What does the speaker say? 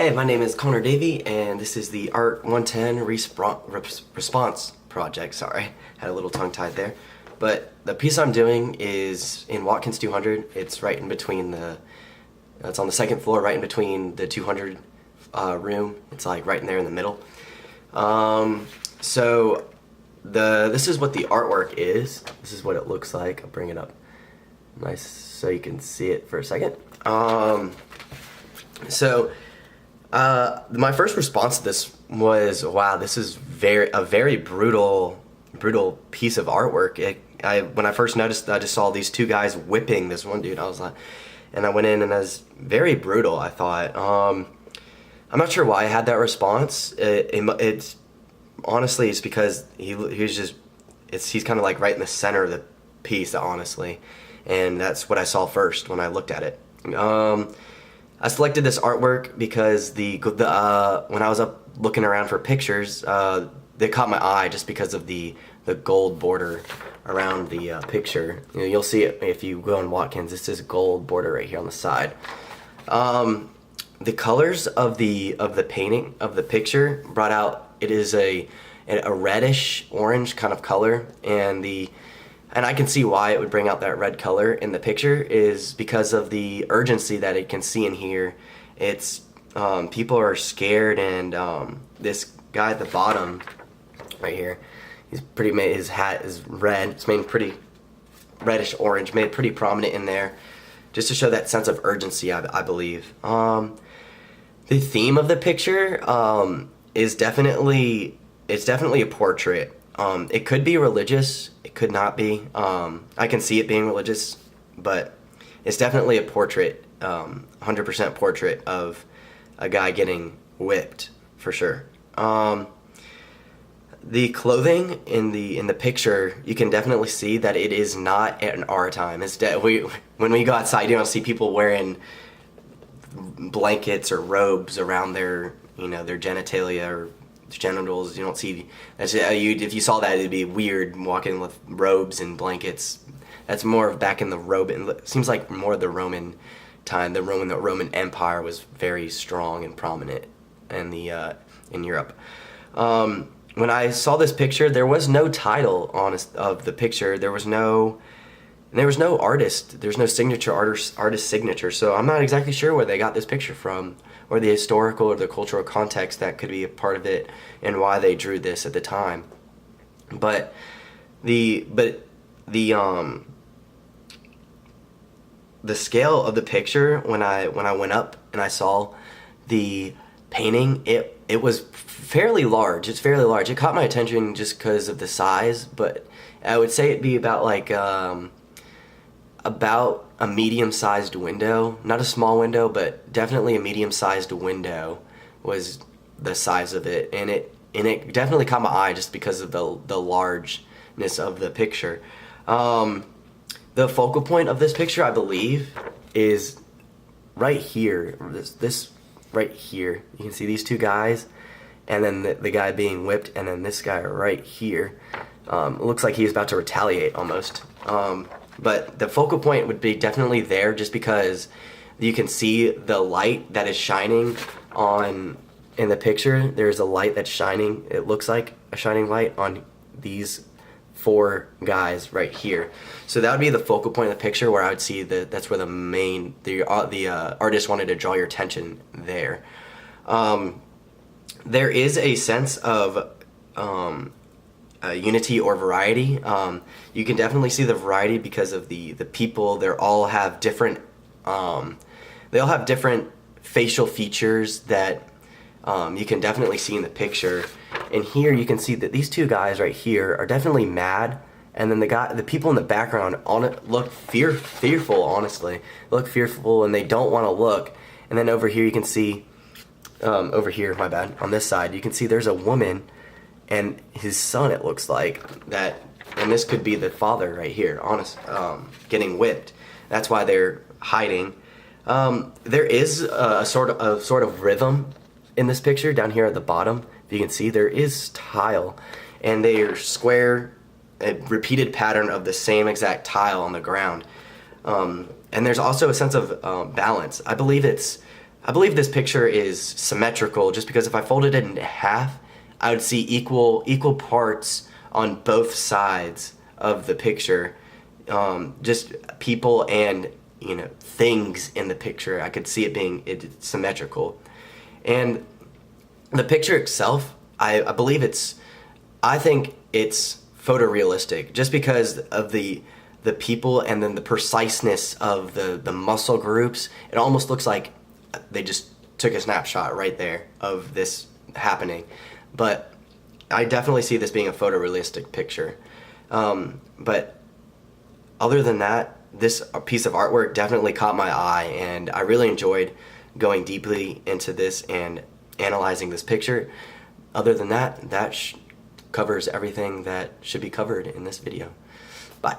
Hey, my name is Connor Davey, and this is the Art 110 response project. Sorry, had a little tongue tied there. But the piece I'm doing is in Watkins 200. It's right in between it's on the second floor, right in between the 200 room. It's like right in there in the middle. This is what the artwork is. This is what it looks like. I'll bring it up nice so you can see it for a second. My first response to this was, wow, this is a very brutal piece of artwork. When I first noticed, I just saw these two guys whipping this one dude. I was like, and I went in and it was very brutal. I thought, I'm not sure why I had that response. It's honestly, it's because he's kind of like right in the center of the piece, honestly, and that's what I saw first when I looked at it. I selected this artwork because when I was up looking around for pictures, they caught my eye just because of the gold border around the picture. You'll see it if you go on Watkins. It's this gold border right here on the side. The colors of the painting of the picture brought out. It is a reddish orange kind of color, and I can see why it would bring out that red color in the picture is because of the urgency that it can see in here. It's people are scared, and this guy at the bottom right here, his hat is red. It's made pretty reddish orange, made pretty prominent in there, just to show that sense of urgency, I believe. The theme of the picture is definitely a portrait. It could be religious, it could not be. I can see it being religious, but it's definitely a portrait, 100% portrait of a guy getting whipped, for sure. The clothing in the picture, you can definitely see that it is not in our time. When we go outside, you don't see people wearing blankets or robes around their genitalia or genitals. You don't see that's if you saw that, it'd be weird walking with robes and blankets. That's more of back in the Roman. It seems like more of the Roman time. The Roman Empire was very strong and prominent in Europe. When I saw this picture, there was no title of the picture. There was no artist. There's no artist signature. So I'm not exactly sure where they got this picture from, or the historical or the cultural context that could be a part of it, and why they drew this at the time. But the scale of the picture, when I went up and I saw the painting, it was fairly large. It's fairly large. It caught my attention just because of the size, but I would say it'd be about a medium-sized window. Not a small window, but definitely a medium-sized window was the size of it, and it definitely caught my eye just because of the largeness of the picture. The focal point of this picture, I believe, is right here. This right here. You can see these two guys, and then the guy being whipped, and then this guy right here. It looks like he's about to retaliate almost. But the focal point would be definitely there, just because you can see the light that is shining in the picture. There's a light that's shining. It looks like a shining light on these four guys right here. So that would be the focal point of the picture, where I would see that's where the artist wanted to draw your attention there. There is a sense of unity or variety. You can definitely see the variety because of the people. They all have different facial features that you can definitely see in the picture. And here you can see that these two guys right here are definitely mad, and then the people in the background look fearful. Honestly, look fearful, and they don't want to look. And then over here you can see, over here, my bad, on this side you can see there's a woman and his son, it looks like that, and this could be the father right here, getting whipped. That's why they're hiding. There is a sort of rhythm in this picture down here at the bottom. If you can see, there is tile, and they are square, a repeated pattern of the same exact tile on the ground. And there's also a sense of balance. I believe it's I believe this picture is symmetrical just because if I folded it in half, I would see equal parts on both sides of the picture. Just people and, you know, things in the picture. I could see it being symmetrical. And the picture itself, I believe I think it's photorealistic just because of the people and then the preciseness of the muscle groups. It almost looks like they just took a snapshot right there of this happening. But I definitely see this being a photorealistic picture. But other than that, this piece of artwork definitely caught my eye, and I really enjoyed going deeply into this and analyzing this picture. Other than that, that covers everything that should be covered in this video. Bye.